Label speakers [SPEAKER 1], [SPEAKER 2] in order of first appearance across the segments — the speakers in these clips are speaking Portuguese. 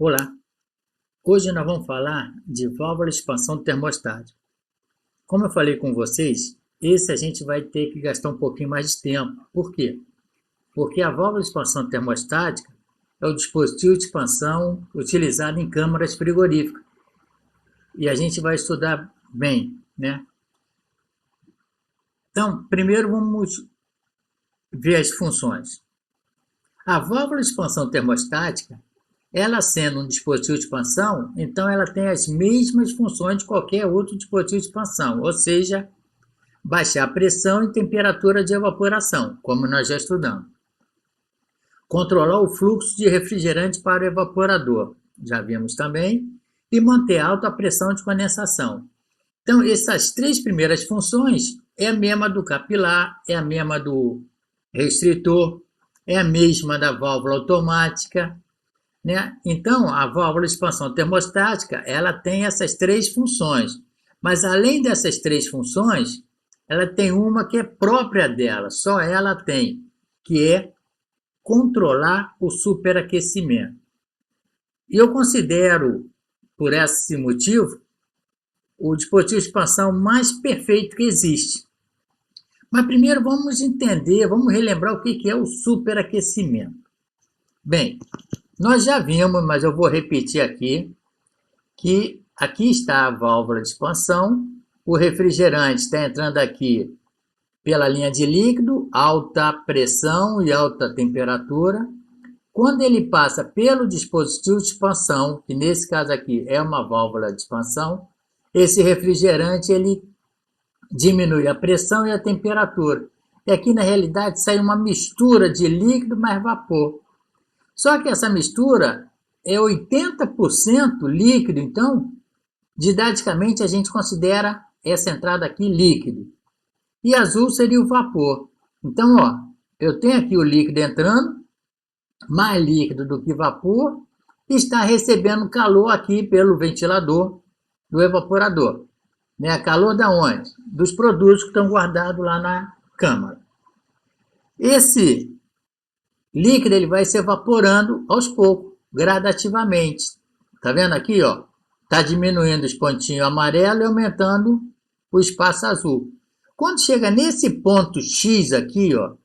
[SPEAKER 1] Olá, hoje nós vamos falar de válvula de expansão termostática. Como eu falei com vocês, esse a gente vai ter que gastar um pouquinho mais de tempo. Por quê? Porque a válvula de expansão termostática é o dispositivo de expansão utilizado em câmaras frigoríficas. E a gente vai estudar bem, né? Então, primeiro vamos ver as funções. A válvula de expansão termostática, ela sendo um dispositivo de expansão, então ela tem as mesmas funções de qualquer outro dispositivo de expansão, ou seja, baixar a pressão e temperatura de evaporação, como nós já estudamos. Controlar o fluxo de refrigerante para o evaporador, já vimos também, e manter alta a pressão de condensação. Então, essas três primeiras funções é a mesma do capilar, é a mesma do restritor, é a mesma da válvula automática, né? Então, a válvula de expansão termostática, ela tem essas três funções. Mas, além dessas três funções, ela tem uma que é própria dela, só ela tem, que é controlar o superaquecimento. E eu considero, por esse motivo, o dispositivo de expansão mais perfeito que existe. Mas primeiro vamos entender, vamos relembrar o que é o superaquecimento. Bem, nós já vimos, mas eu vou repetir aqui, que aqui está a válvula de expansão, o refrigerante está entrando aqui pela linha de líquido, alta pressão e alta temperatura. Quando ele passa pelo dispositivo de expansão, que nesse caso aqui é uma válvula de expansão, esse refrigerante ele diminui a pressão e a temperatura. E aqui na realidade sai uma mistura de líquido mais vapor. Só que essa mistura é 80% líquido, então, didaticamente a gente considera essa entrada aqui líquido. E azul seria o vapor. Então, ó, eu tenho aqui o líquido entrando, mais líquido do que vapor, e está recebendo calor aqui pelo ventilador do evaporador. Né? Calor da onde? Dos produtos que estão guardados lá na câmara. Esse líquido ele vai se evaporando aos poucos, gradativamente. Tá vendo aqui, ó? Tá diminuindo os pontinhos amarelos e aumentando o espaço azul. Quando chega nesse ponto X aqui, ó,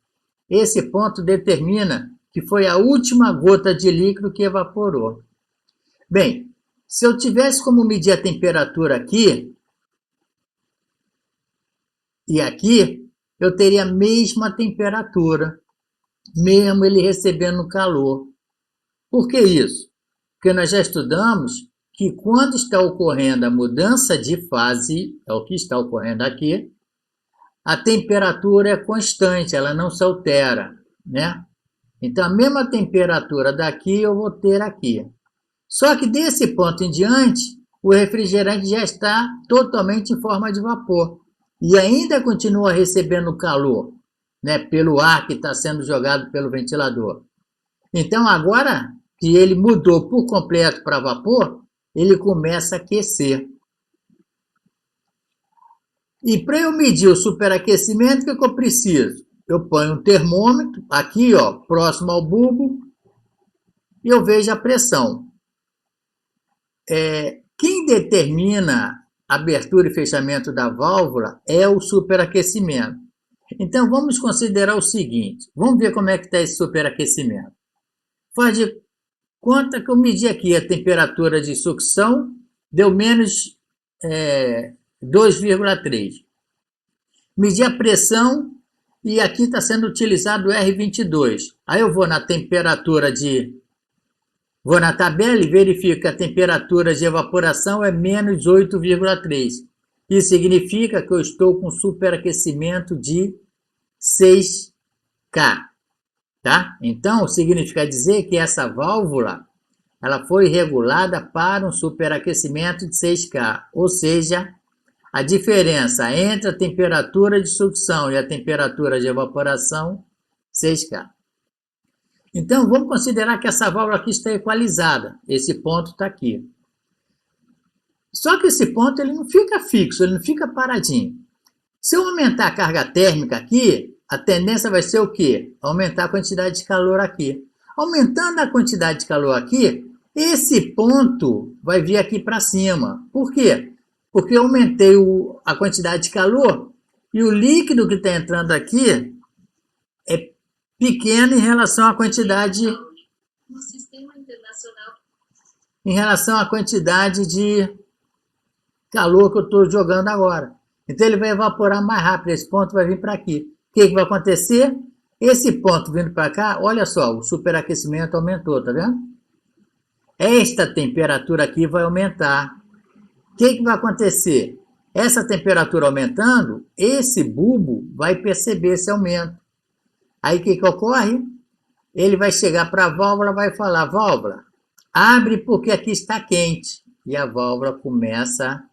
[SPEAKER 1] esse ponto determina que foi a última gota de líquido que evaporou. Bem, se eu tivesse como medir a temperatura aqui e aqui, eu teria a mesma temperatura, mesmo ele recebendo calor. Por que isso? Porque nós já estudamos que quando está ocorrendo a mudança de fase, é o que está ocorrendo aqui, a temperatura é constante, ela não se altera, né? Então, a mesma temperatura daqui eu vou ter aqui. Só que desse ponto em diante, o refrigerante já está totalmente em forma de vapor e ainda continua recebendo calor, né, pelo ar que está sendo jogado pelo ventilador. Então, agora que ele mudou por completo para vapor, ele começa a aquecer. E para eu medir o superaquecimento, o que eu preciso? Eu ponho um termômetro aqui, ó, próximo ao bulbo, e eu vejo a pressão. Quem determina a abertura e fechamento da válvula é o superaquecimento. Então, vamos considerar o seguinte. Vamos ver como é que está esse superaquecimento. Faz de conta que eu medi aqui a temperatura de sucção, deu menos 2,3. Medi a pressão e aqui está sendo utilizado o R22. Aí eu vou na temperatura Vou na tabela e verifico que a temperatura de evaporação é menos 8,3. Isso significa que eu estou com superaquecimento de 6K. Tá? Então, significa dizer que essa válvula ela foi regulada para um superaquecimento de 6K. Ou seja, a diferença entre a temperatura de sucção e a temperatura de evaporação, 6K. Então, vamos considerar que essa válvula aqui está equalizada. Esse ponto está aqui. Só que esse ponto ele não fica fixo, ele não fica paradinho. Se eu aumentar a carga térmica aqui, a tendência vai ser o quê? Aumentar a quantidade de calor aqui. Aumentando a quantidade de calor aqui, Esse ponto vai vir aqui para cima. Por quê? Porque eu aumentei a quantidade de calor e o líquido que está entrando aqui é pequeno em relação à quantidade no sistema internacional, em relação à quantidade de calor que eu estou jogando agora. Então ele vai evaporar mais rápido, esse ponto vai vir para aqui. O que vai acontecer? Esse ponto vindo para cá, olha só, o superaquecimento aumentou, tá vendo? Esta temperatura aqui vai aumentar. O que vai acontecer? Essa temperatura aumentando, esse bulbo vai perceber esse aumento. Aí o que ocorre? Ele vai chegar para a válvula e vai falar, válvula, abre porque aqui está quente. E a válvula começa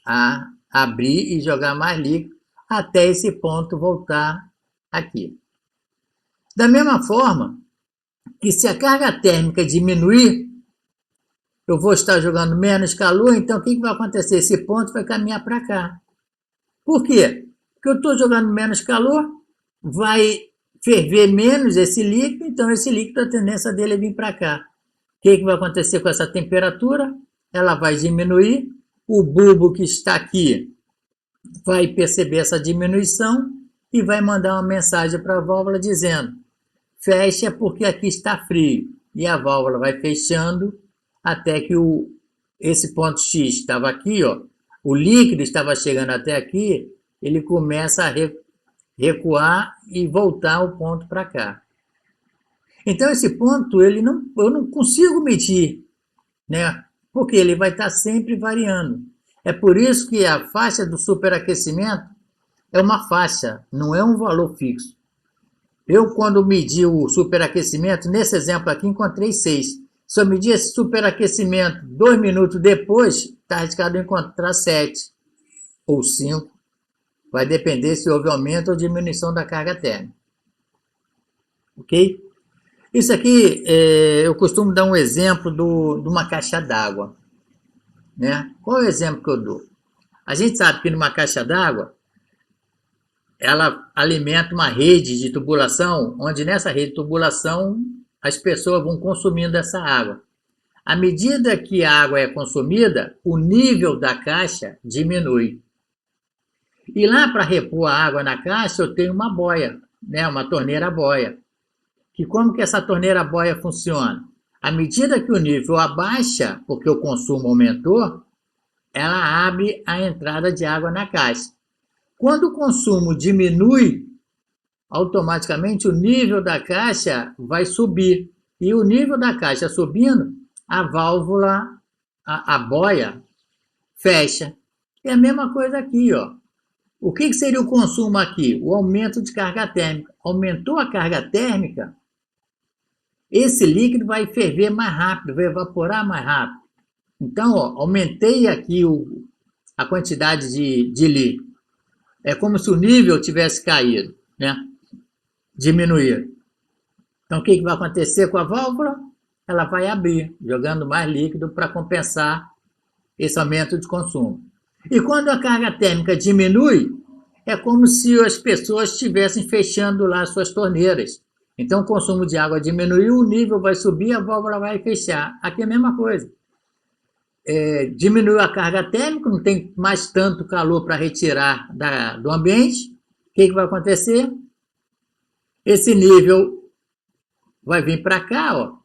[SPEAKER 1] a abrir e jogar mais líquido até esse ponto voltar aqui. Da mesma forma que se a carga térmica diminuir, eu vou estar jogando menos calor, então o que vai acontecer? Esse ponto vai caminhar para cá. Por quê? Porque eu estou jogando menos calor, vai ferver menos esse líquido, então esse líquido, a tendência dele é vir para cá. O que vai acontecer com essa temperatura? Ela vai diminuir, o bulbo que está aqui vai perceber essa diminuição e vai mandar uma mensagem para a válvula dizendo, fecha porque aqui está frio. E a válvula vai fechando até que esse ponto X estava aqui, ó, o líquido estava chegando até aqui, ele começa a recuar e voltar o ponto para cá. Então esse ponto eu não consigo medir, né? Porque ele vai estar sempre variando. É por isso que a faixa do superaquecimento é uma faixa, não é um valor fixo. Eu, quando medi o superaquecimento, nesse exemplo aqui, encontrei 6. Se eu medir esse superaquecimento 2 minutos depois, está arriscado encontrar 7 ou 5. Vai depender se houve aumento ou diminuição da carga térmica. Ok? Isso aqui, eu costumo dar um exemplo de uma caixa d'água. Né? Qual é o exemplo que eu dou? A gente sabe que numa caixa d'água, ela alimenta uma rede de tubulação, onde nessa rede de tubulação as pessoas vão consumindo essa água. À medida que a água é consumida, o nível da caixa diminui. E lá para repor a água na caixa, eu tenho uma boia, né? Uma torneira boia. Que como que essa torneira boia funciona? À medida que o nível abaixa, porque o consumo aumentou, ela abre a entrada de água na caixa. Quando o consumo diminui, automaticamente o nível da caixa vai subir. E o nível da caixa subindo, a válvula, a boia, fecha. É a mesma coisa aqui, ó. O que seria o consumo aqui? O aumento de carga térmica. Aumentou a carga térmica, esse líquido vai ferver mais rápido, vai evaporar mais rápido. Então, ó, aumentei aqui a quantidade de líquido. É como se o nível tivesse caído, né? Diminuído. Então, o que vai acontecer com a válvula? Ela vai abrir, jogando mais líquido para compensar esse aumento de consumo. E quando a carga térmica diminui, é como se as pessoas estivessem fechando lá suas torneiras. Então, o consumo de água diminuiu, o nível vai subir, a válvula vai fechar. Aqui é a mesma coisa. Diminuiu a carga térmica, não tem mais tanto calor para retirar do ambiente. O que vai acontecer? Esse nível vai vir para cá, ó.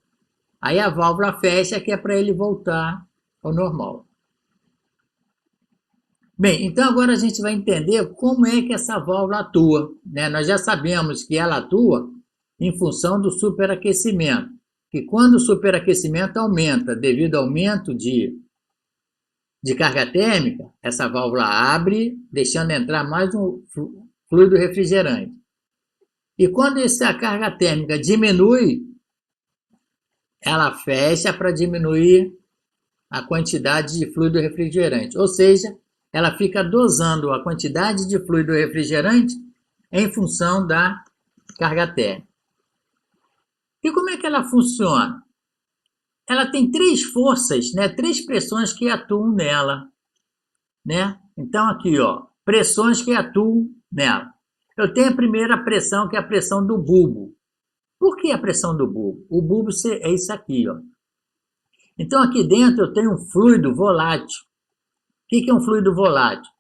[SPEAKER 1] Aí a válvula fecha, que é para ele voltar ao normal. Bem, então agora a gente vai entender como é que essa válvula atua, né? Nós já sabemos que ela atua em função do superaquecimento, que quando o superaquecimento aumenta devido ao aumento de carga térmica, essa válvula abre, deixando entrar mais um fluido refrigerante. E quando essa carga térmica diminui, ela fecha para diminuir a quantidade de fluido refrigerante. Ou seja, ela fica dosando a quantidade de fluido refrigerante em função da carga térmica. E como é que ela funciona? Ela tem 3 forças, né? 3 pressões que atuam nela, né? Então aqui, ó, pressões que atuam nela. Eu tenho a primeira pressão, que é a pressão do bulbo. Por que a pressão do bulbo? O bulbo é isso aqui, ó. Então, aqui dentro eu tenho um fluido volátil. O que é um fluido volátil?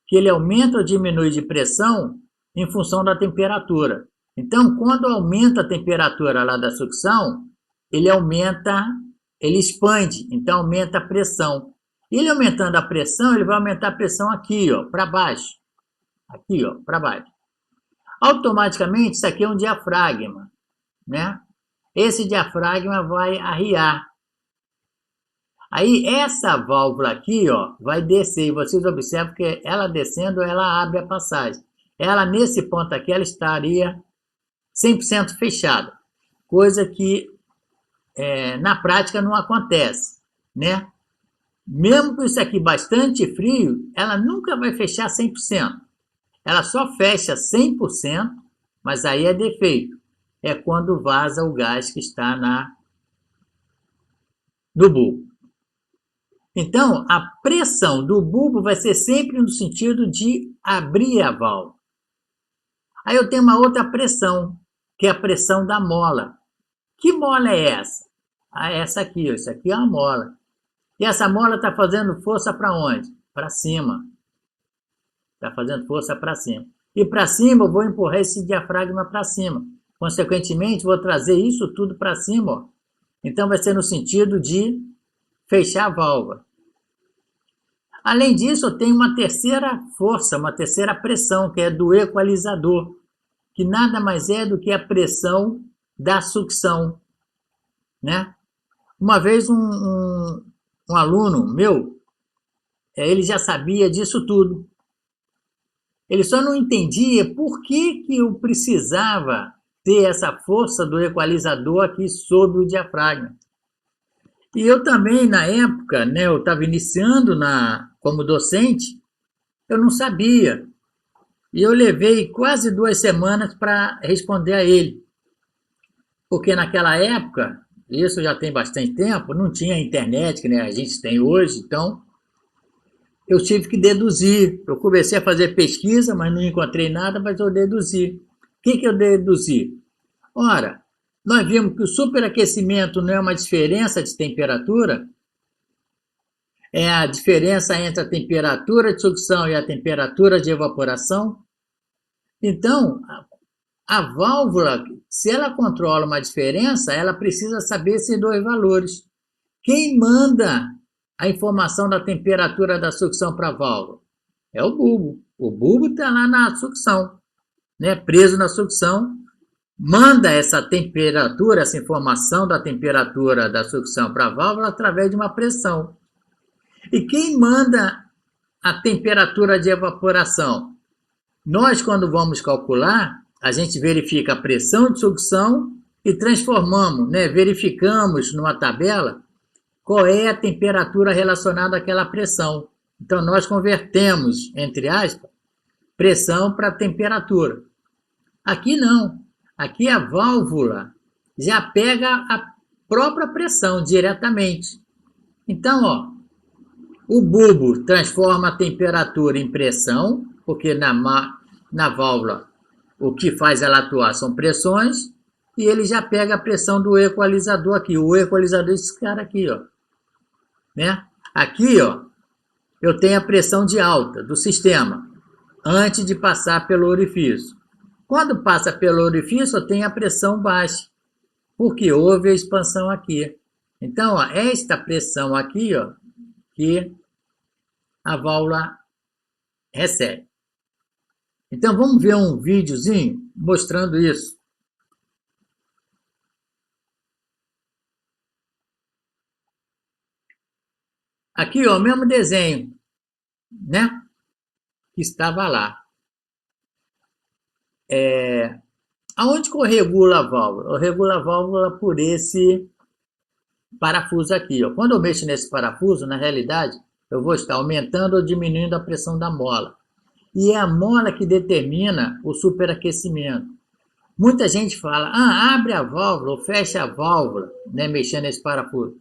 [SPEAKER 1] Que ele aumenta ou diminui de pressão em função da temperatura. Então, quando aumenta a temperatura lá da sucção, ele aumenta, ele expande, então aumenta a pressão. Ele aumentando a pressão, ele vai aumentar a pressão aqui, ó, para baixo. Aqui, ó, para baixo. Automaticamente, isso aqui é um diafragma, né? Esse diafragma vai arriar. Aí, essa válvula aqui, ó, vai descer. E vocês observam que ela descendo, ela abre a passagem. Ela, nesse ponto aqui, ela estaria 100% fechada. Coisa que, na prática, não acontece, né? Mesmo com isso aqui bastante frio, ela nunca vai fechar 100%. Ela só fecha 100%, mas aí é defeito. É quando vaza o gás que está no bulbo. Então, a pressão do bulbo vai ser sempre no sentido de abrir a válvula. Aí eu tenho uma outra pressão, que é a pressão da mola. Que mola é essa? Ah, essa aqui, ó. Isso aqui é uma mola. E essa mola está fazendo força para onde? Para cima. Está fazendo força para cima. E para cima eu vou empurrar esse diafragma para cima. Consequentemente, vou trazer isso tudo para cima. Ó. Então vai ser no sentido de fechar a válvula. Além disso, eu tenho uma terceira força, uma terceira pressão, que é do equalizador, que nada mais é do que a pressão da sucção, né? Uma vez um aluno meu, ele já sabia disso tudo. Ele só não entendia por que eu precisava ter essa força do equalizador aqui sobre o diafragma. E eu também, na época, né, eu estava iniciando como docente, eu não sabia. E eu levei quase 2 semanas para responder a ele. Porque naquela época, isso já tem bastante tempo, não tinha internet que né, a gente tem hoje, então eu tive que deduzir. Eu comecei a fazer pesquisa, mas não encontrei nada, mas eu deduzi. O que eu deduzi? Ora, nós vimos que o superaquecimento não é uma diferença de temperatura, é a diferença entre a temperatura de sucção e a temperatura de evaporação. Então, a válvula, se ela controla uma diferença, ela precisa saber esses dois valores. Quem manda a informação da temperatura da sucção para a válvula? É o bulbo. O bulbo está lá na sucção, né? Preso na sucção, manda essa temperatura, essa informação da temperatura da sucção para a válvula através de uma pressão. E quem manda a temperatura de evaporação? Nós, quando vamos calcular, a gente verifica a pressão de sucção e transformamos, né? Verificamos numa tabela qual é a temperatura relacionada àquela pressão. Então, nós convertemos, entre aspas, pressão para temperatura. Aqui não. Aqui a válvula já pega a própria pressão diretamente. Então, ó, o bulbo transforma a temperatura em pressão, porque na válvula o que faz ela atuar são pressões, e ele já pega a pressão do equalizador aqui. O equalizador é esse cara aqui, ó. Né? Aqui, ó, eu tenho a pressão de alta do sistema, antes de passar pelo orifício. Quando passa pelo orifício, eu tenho a pressão baixa, porque houve a expansão aqui. Então, ó, esta pressão aqui, ó, que a válvula recebe. Então, vamos ver um videozinho mostrando isso. Aqui, ó, o mesmo desenho, né? Que estava lá. Aonde que eu regulo a válvula? Eu regulo a válvula por esse parafuso aqui, ó. Quando eu mexo nesse parafuso, na realidade, eu vou estar aumentando ou diminuindo a pressão da mola. E é a mola que determina o superaquecimento. Muita gente fala, abre a válvula ou fecha a válvula, né, mexendo nesse parafuso.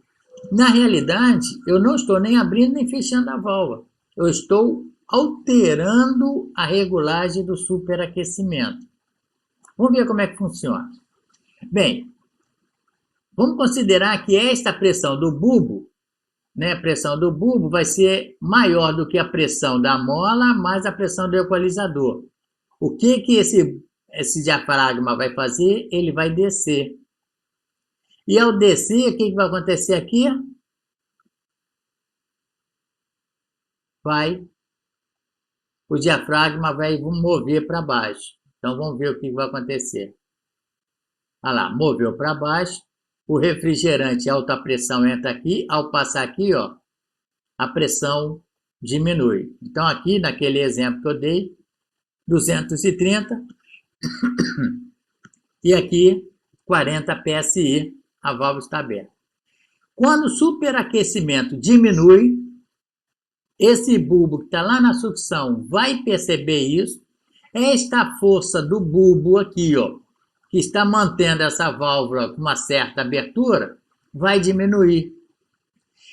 [SPEAKER 1] Na realidade, eu não estou nem abrindo nem fechando a válvula. Eu estou alterando a regulagem do superaquecimento. Vamos ver como é que funciona. Bem, vamos considerar que esta pressão do bulbo né, a pressão do bulbo vai ser maior do que a pressão da mola mais a pressão do equalizador. O que que esse diafragma vai fazer? Ele vai descer. E ao descer, o que que vai acontecer aqui? O diafragma vai mover para baixo. Então vamos ver o que vai acontecer. Olha lá, moveu para baixo, o refrigerante alta pressão entra aqui, ao passar aqui, ó, a pressão diminui. Então aqui, naquele exemplo que eu dei, 230 e aqui 40 PSI, a válvula está aberta. Quando o superaquecimento diminui, esse bulbo que está lá na sucção vai perceber isso. Esta força do bulbo aqui, ó, que está mantendo essa válvula com uma certa abertura, vai diminuir.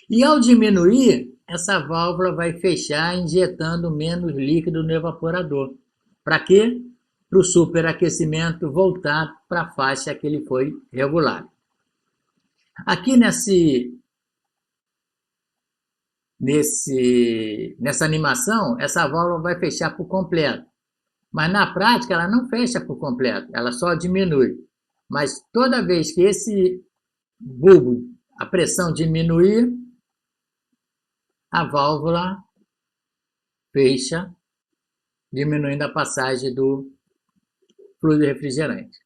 [SPEAKER 1] E ao diminuir, essa válvula vai fechar, injetando menos líquido no evaporador. Para quê? Para o superaquecimento voltar para a faixa que ele foi regulado. Aqui nessa animação, essa válvula vai fechar por completo. Mas na prática ela não fecha por completo, ela só diminui. Mas toda vez que esse bulbo, a pressão diminuir, a válvula fecha, diminuindo a passagem do fluido refrigerante.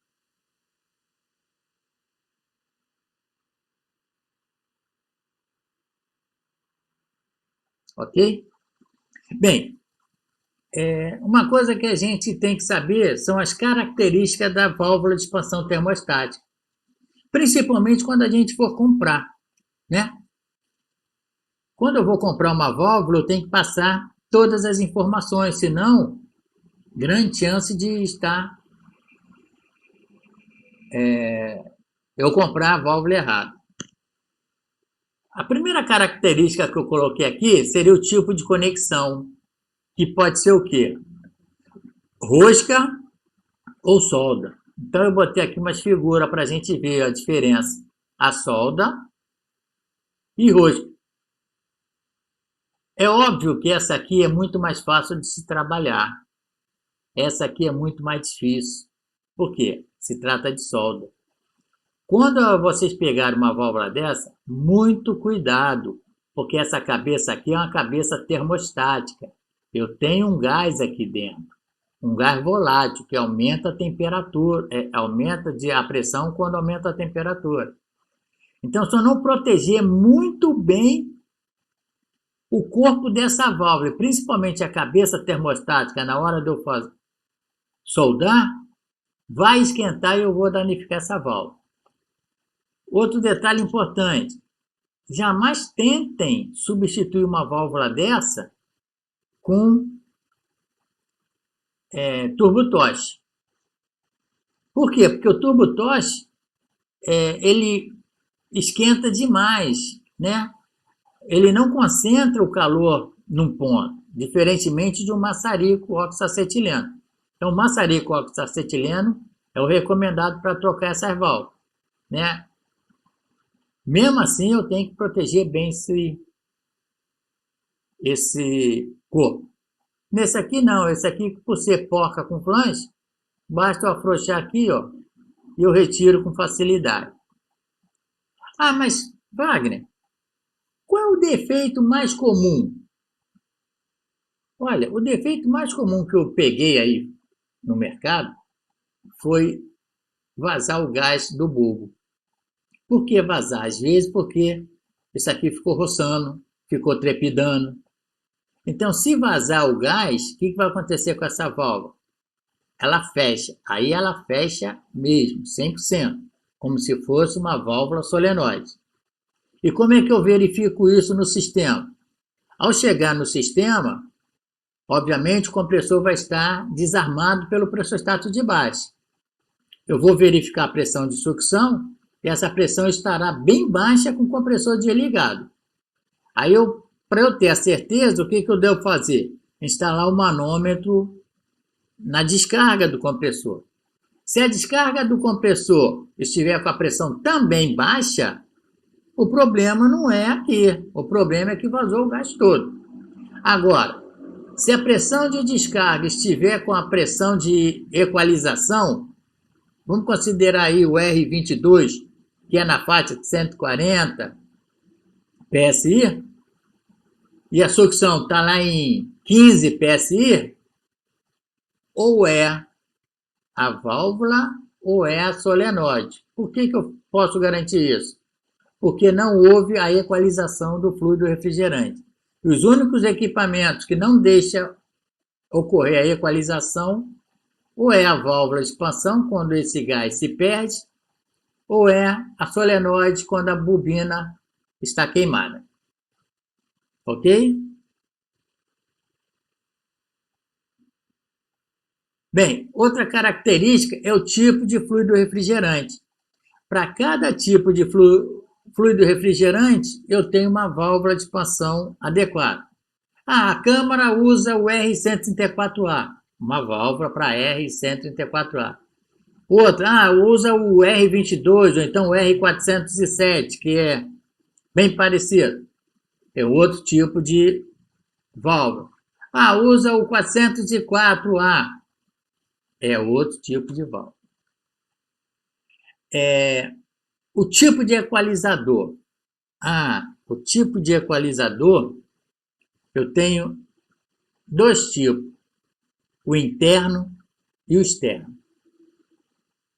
[SPEAKER 1] Ok? Bem, uma coisa que a gente tem que saber são as características da válvula de expansão termostática, principalmente quando a gente for comprar, né? Quando eu vou comprar uma válvula, eu tenho que passar todas as informações, senão, grande chance de estar eu comprar a válvula errada. A primeira característica que eu coloquei aqui seria o tipo de conexão, que pode ser o quê? Rosca ou solda. Então eu botei aqui umas figuras para a gente ver a diferença. A solda e rosca. É óbvio que essa aqui é muito mais fácil de se trabalhar. Essa aqui é muito mais difícil. Por quê? Se trata de solda. Quando vocês pegarem uma válvula dessa, muito cuidado, porque essa cabeça aqui é uma cabeça termostática. Eu tenho um gás aqui dentro, um gás volátil que aumenta a temperatura, aumenta a pressão quando aumenta a temperatura. Então, se eu não proteger muito bem o corpo dessa válvula, principalmente a cabeça termostática, na hora de eu soldar, vai esquentar e eu vou danificar essa válvula. Outro detalhe importante, jamais tentem substituir uma válvula dessa com turbo-toche. Por quê? Porque o turbo-toche ele esquenta demais, né? Ele não concentra o calor num ponto, diferentemente de um maçarico oxacetileno. Então, o maçarico oxacetileno é o recomendado para trocar essas válvulas, né? Mesmo assim, eu tenho que proteger bem esse corpo. Nesse aqui não, esse aqui por ser porca com flange, basta eu afrouxar aqui, ó, e eu retiro com facilidade. Ah, mas Wagner, qual é o defeito mais comum? Olha, o defeito mais comum que eu peguei aí no mercado foi vazar o gás do bulbo. Por que vazar? Às vezes porque isso aqui ficou roçando, ficou trepidando. Então, se vazar o gás, o que vai acontecer com essa válvula? Ela fecha. Aí ela fecha mesmo, 100%, como se fosse uma válvula solenoide. E como é que eu verifico isso no sistema? Ao chegar no sistema, obviamente o compressor vai estar desarmado pelo pressostato de base. Eu vou verificar a pressão de sucção e essa pressão estará bem baixa com o compressor desligado. Aí, para eu ter a certeza, o que eu devo fazer? Instalar o manômetro na descarga do compressor. Se a descarga do compressor estiver com a pressão também baixa, O problema não é aqui, o problema é que vazou o gás todo. Agora, se a pressão de descarga estiver com a pressão de equalização, vamos considerar aí o R22, que é na faixa de 140 PSI, e a sucção está lá em 15 PSI, ou é a válvula ou é a solenoide. Por que eu posso garantir isso? Porque não houve a equalização do fluido refrigerante. E os únicos equipamentos que não deixam ocorrer a equalização ou é a válvula de expansão, quando esse gás se perde, ou é a solenoide, quando a bobina está queimada. Ok? Bem, outra característica é o tipo de fluido refrigerante. Para cada tipo de fluido refrigerante, eu tenho uma válvula de expansão adequada. A câmara usa o R134A, uma válvula para R134A. Outra, usa o R22, ou então o R407, que é bem parecido. É outro tipo de válvula. Usa o 404A, é outro tipo de válvula. O tipo de equalizador. O tipo de equalizador, eu tenho dois tipos, o interno e o externo.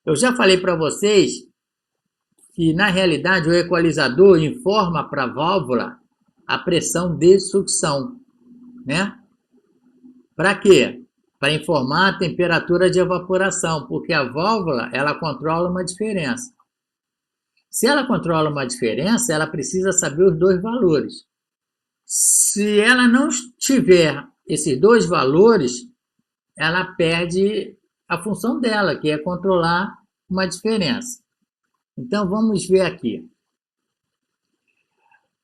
[SPEAKER 1] Eu já falei para vocês que, na realidade, o equalizador informa para a válvula a pressão de sucção, né? Para quê? Para informar a temperatura de evaporação, porque a válvula, ela controla uma diferença. Se ela controla uma diferença, ela precisa saber os dois valores. Se ela não tiver esses dois valores, ela perde a função dela, que é controlar uma diferença. Então, vamos ver aqui.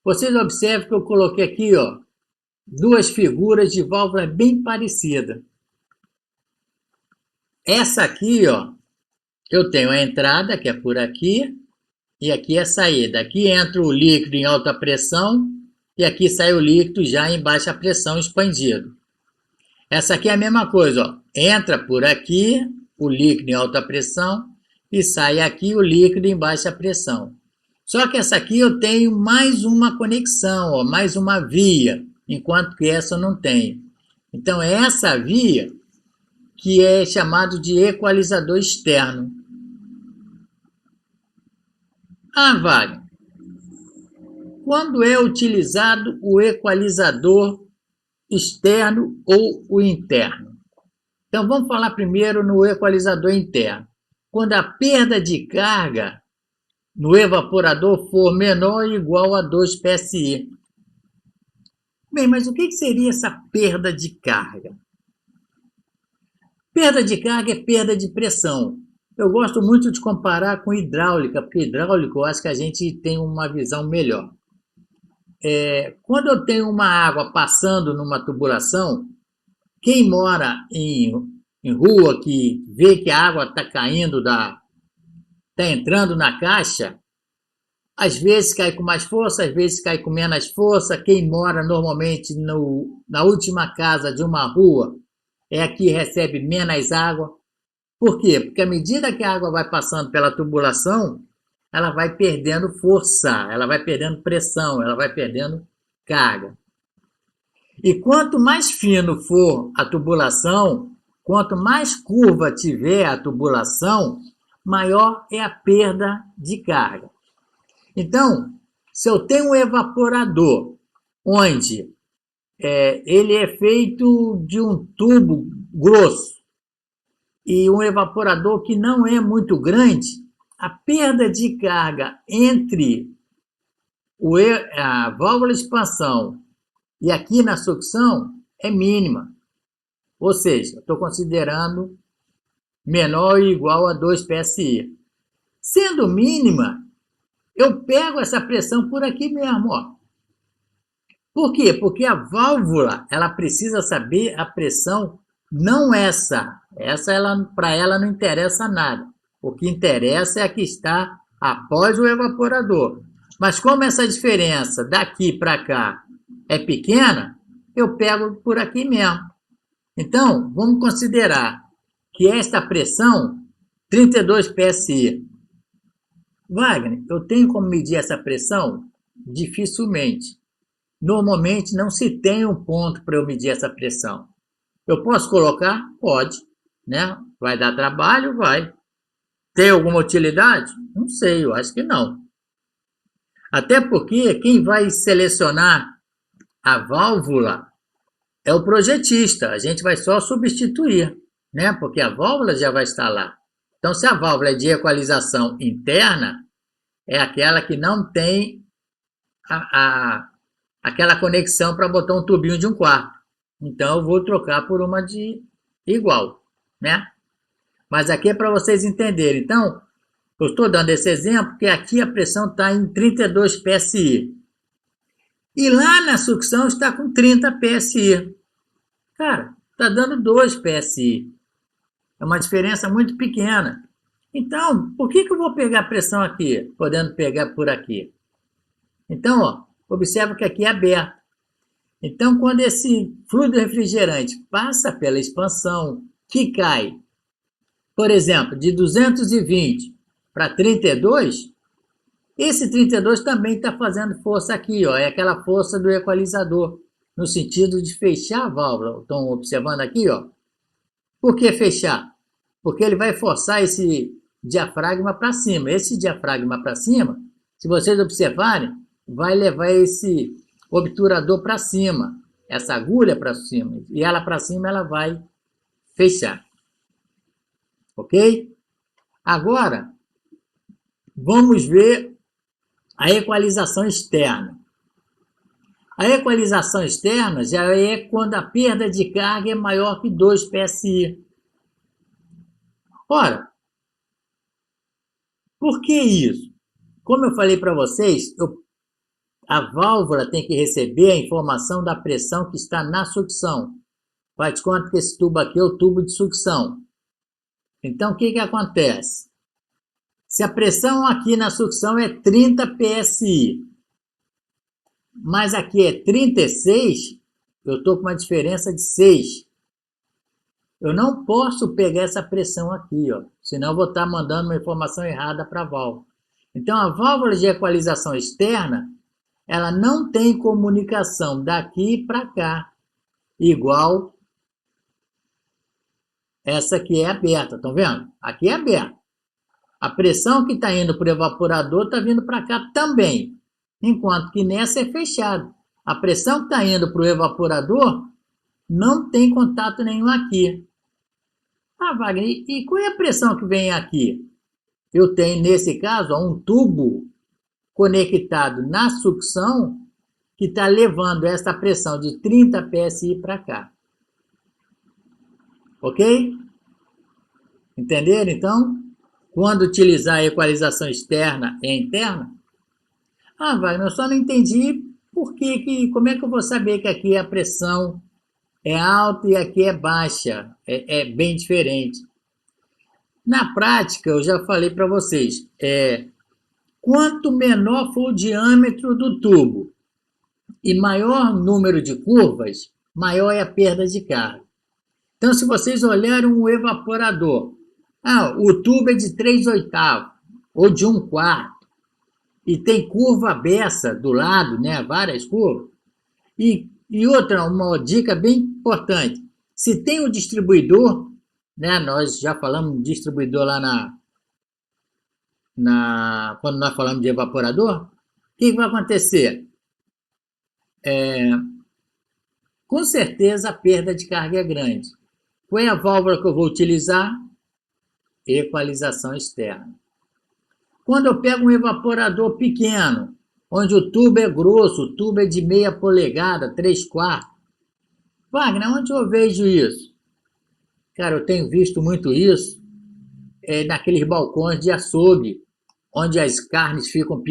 [SPEAKER 1] Vocês observam que eu coloquei aqui, duas figuras de válvula bem parecidas. Essa aqui, eu tenho a entrada, que é por aqui, e aqui é a saída. Aqui entra o líquido em alta pressão, e aqui sai o líquido já em baixa pressão expandido. Essa aqui é a mesma coisa, entra por aqui o líquido em alta pressão e sai aqui o líquido em baixa pressão. Só que essa aqui eu tenho mais uma conexão, mais uma via, enquanto que essa eu não tenho. Então, é essa via que é chamado de equalizador externo. Wagner, quando é utilizado o equalizador externo ou o interno? Então, vamos falar primeiro no equalizador interno. Quando a perda de carga no evaporador for menor ou igual a 2 PSI. Bem, mas o que seria essa perda de carga? Perda de carga é perda de pressão. Eu gosto muito de comparar com hidráulica, porque hidráulica eu acho que a gente tem uma visão melhor. Quando eu tenho uma água passando numa tubulação, quem mora em rua, que vê que a água está caindo, está entrando na caixa, às vezes cai com mais força, às vezes cai com menos força. Quem mora normalmente na última casa de uma rua é a que recebe menos água. Por quê? Porque à medida que a água vai passando pela tubulação, ela vai perdendo força, ela vai perdendo pressão, ela vai perdendo carga. E quanto mais fino for a tubulação, quanto mais curva tiver a tubulação, maior é a perda de carga. Então, se eu tenho um evaporador onde ele é feito de um tubo grosso e um evaporador que não é muito grande, a perda de carga entre a válvula de expansão e aqui na sucção é mínima. Ou seja, estou considerando menor ou igual a 2 PSI. Sendo mínima, eu pego essa pressão por aqui mesmo. Por quê? Porque a válvula, ela precisa saber a pressão, não essa. Essa, para ela, não interessa nada. O que interessa é a que está após o evaporador. Mas como essa diferença daqui para cá é pequena, eu pego por aqui mesmo. Então, vamos considerar que esta pressão, 32 PSI. Wagner, eu tenho como medir essa pressão? Dificilmente. Normalmente não se tem um ponto para eu medir essa pressão. Eu posso colocar? Pode. Né? Vai dar trabalho? Vai. Tem alguma utilidade? Não sei, eu acho que não. Até porque quem vai selecionar a válvula é o projetista. A gente vai só substituir, né? Porque a válvula já vai estar lá. Então, se a válvula é de equalização interna, é aquela que não tem aquela conexão para botar um tubinho de 1/4. Então, eu vou trocar por uma de igual, né? Mas aqui é para vocês entenderem. Então, eu estou dando esse exemplo porque aqui a pressão está em 32 PSI. E lá na sucção está com 30 PSI. Cara, está dando 2 PSI. É uma diferença muito pequena. Então, por que eu vou pegar a pressão aqui, podendo pegar por aqui? Então, ó, observa que aqui é aberto. Então, quando esse fluido refrigerante passa pela expansão, que cai, por exemplo, de 220 para 32, esse 32 também está fazendo força aqui, ó, é aquela força do equalizador, no sentido de fechar a válvula. Estão observando aqui, ó? Por que fechar? Porque ele vai forçar esse diafragma para cima. Esse diafragma para cima, se vocês observarem, vai levar esse obturador para cima, essa agulha para cima, e ela para cima ela vai fechar. Ok? Agora, vamos ver a equalização externa. A equalização externa já é quando a perda de carga é maior que 2 PSI. Ora, por que isso? Como eu falei para vocês, a válvula tem que receber a informação da pressão que está na sucção. Faz de conta que esse tubo aqui é o tubo de sucção. Então, o que acontece? Se a pressão aqui na sucção é 30 PSI, mas aqui é 36, eu estou com uma diferença de 6. Eu não posso pegar essa pressão aqui, ó, senão eu vou estar mandando uma informação errada para a válvula. Então, a válvula de equalização externa, ela não tem comunicação daqui para cá, igual essa aqui é aberta, estão vendo? Aqui é aberta. A pressão que está indo para o evaporador está vindo para cá também, enquanto que nessa é fechado. A pressão que está indo para o evaporador não tem contato nenhum aqui. Ah, Wagner, e qual é a pressão que vem aqui? Eu tenho, nesse caso, um tubo conectado na sucção que está levando essa pressão de 30 PSI para cá. Ok? Entenderam, então? Quando utilizar a equalização externa e interna? Ah, Wagner, eu só não entendi como é que eu vou saber que aqui a pressão é alta e aqui é baixa? É bem diferente. Na prática, eu já falei para vocês, quanto menor for o diâmetro do tubo e maior número de curvas, maior é a perda de carga. Então, se vocês olharem um evaporador, o tubo é de 3/8 ou de 1/4 e tem curva beça do lado, né, várias curvas. E outra, uma dica bem importante, se tem o distribuidor, né, nós já falamos de distribuidor lá quando nós falamos de evaporador, o que vai acontecer? Com certeza a perda de carga é grande. Qual é a válvula que eu vou utilizar? Equalização externa. Quando eu pego um evaporador pequeno, onde o tubo é grosso, o tubo é de meia polegada, 3/4. Wagner, onde eu vejo isso? Cara, eu tenho visto muito isso naqueles balcões de açougue, onde as carnes ficam